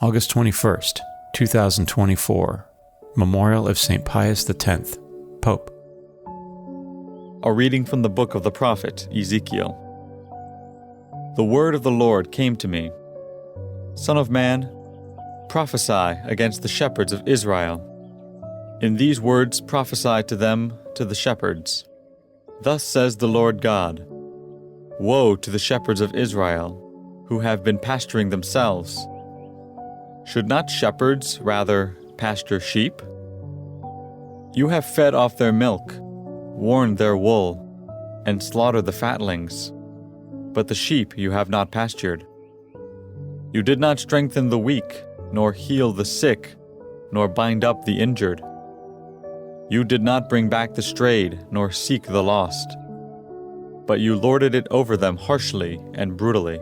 August 21st, 2024, Memorial of St. Pius X, Pope. A reading from the book of the prophet Ezekiel. The word of the Lord came to me. Son of man, prophesy against the shepherds of Israel. In these words prophesy to them, to the shepherds. Thus says the Lord God, Woe to the shepherds of Israel, who have been pasturing themselves. Should not shepherds rather pasture sheep? You have fed off their milk, worn their wool, and slaughtered the fatlings, but the sheep you have not pastured. You did not strengthen the weak, nor heal the sick, nor bind up the injured. You did not bring back the strayed, nor seek the lost, but you lorded it over them harshly and brutally.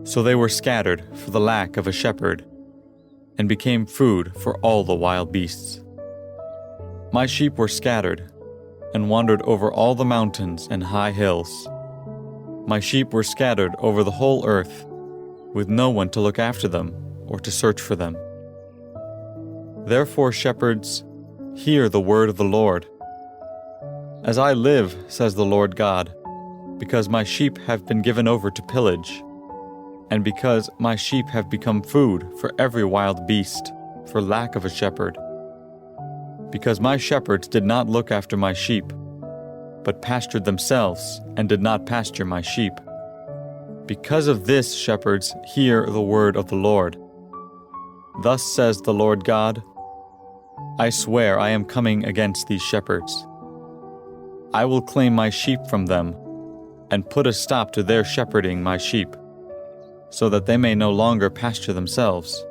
So they were scattered for the lack of a shepherd, and became food for all the wild beasts. My sheep were scattered, and wandered over all the mountains and high hills. My sheep were scattered over the whole earth, with no one to look after them or to search for them. Therefore, shepherds, hear the word of the Lord. As I live, says the Lord God, because my sheep have been given over to pillage, and because my sheep have become food for every wild beast, for lack of a shepherd. Because my shepherds did not look after my sheep, but pastured themselves and did not pasture my sheep. Because of this, shepherds, hear the word of the Lord. Thus says the Lord God, I swear I am coming against these shepherds. I will claim my sheep from them, and put a stop to their shepherding my sheep, so that they may no longer pasture themselves.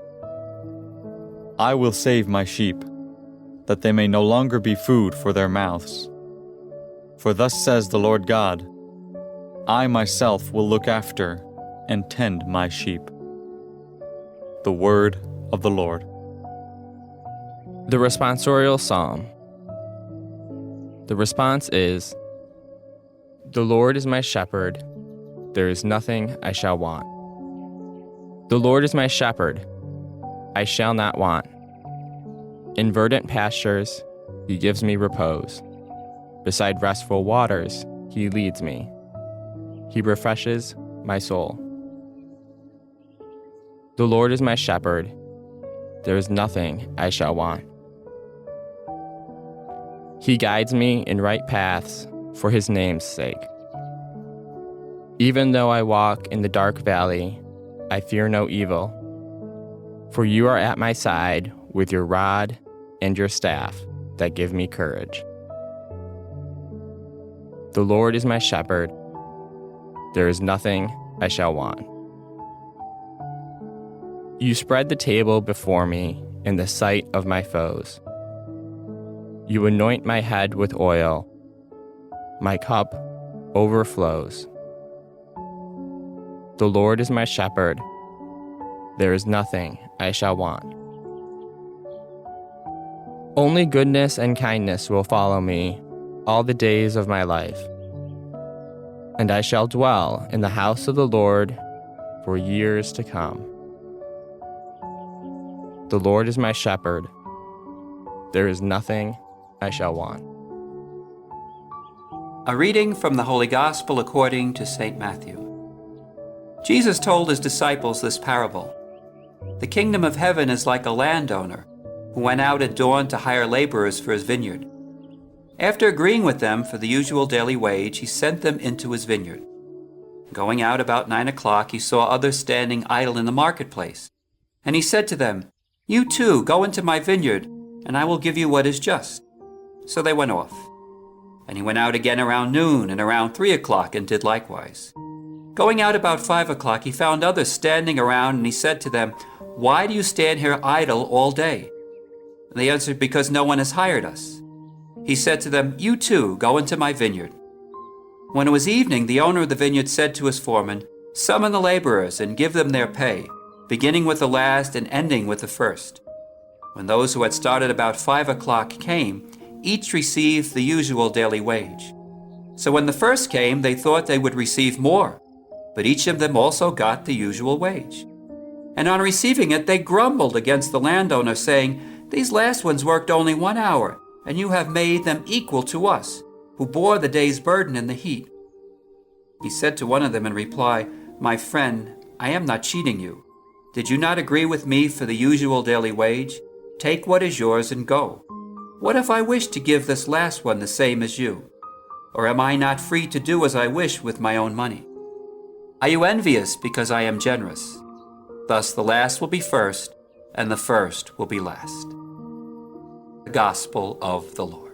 I will save my sheep, that they may no longer be food for their mouths. For thus says the Lord God, I myself will look after and tend my sheep. The word of the Lord. The responsorial psalm. The response is, The Lord is my shepherd, there is nothing I shall want. The Lord is my shepherd, I shall not want. In verdant pastures, he gives me repose. Beside restful waters, he leads me. He refreshes my soul. The Lord is my shepherd, there is nothing I shall want. He guides me in right paths for his name's sake. Even though I walk in the dark valley, I fear no evil, for you are at my side with your rod and your staff that give me courage. The Lord is my shepherd, there is nothing I shall want. You spread the table before me in the sight of my foes. You anoint my head with oil, my cup overflows. The Lord is my shepherd, there is nothing I shall want. Only goodness and kindness will follow me all the days of my life, and I shall dwell in the house of the Lord for years to come. The Lord is my shepherd, there is nothing I shall want. A reading from the Holy Gospel according to St. Matthew. Jesus told his disciples this parable. The kingdom of heaven is like a landowner who went out at dawn to hire laborers for his vineyard. After agreeing with them for the usual daily wage, he sent them into his vineyard. Going out about 9 o'clock, he saw others standing idle in the marketplace. And he said to them, You too, go into my vineyard, and I will give you what is just. So they went off. And he went out again around noon and around 3 o'clock and did likewise. Going out about 5 o'clock, he found others standing around, and he said to them, Why do you stand here idle all day? And they answered, Because no one has hired us. He said to them, You too, go into my vineyard. When it was evening, the owner of the vineyard said to his foreman, Summon the laborers and give them their pay, beginning with the last and ending with the first. When those who had started about 5 o'clock came, each received the usual daily wage. So when the first came, they thought they would receive more, but each of them also got the usual wage. And on receiving it, they grumbled against the landowner, saying, 'These last ones worked only 1 hour, and you have made them equal to us, who bore the day's burden in the heat.' He said to one of them in reply, 'My friend, I am not cheating you. Did you not agree with me for the usual daily wage? Take what is yours and go. What if I wish to give this last one the same as you? Or am I not free to do as I wish with my own money? Are you envious because I am generous? Thus the last will be first, and the first will be last.'" The Gospel of the Lord.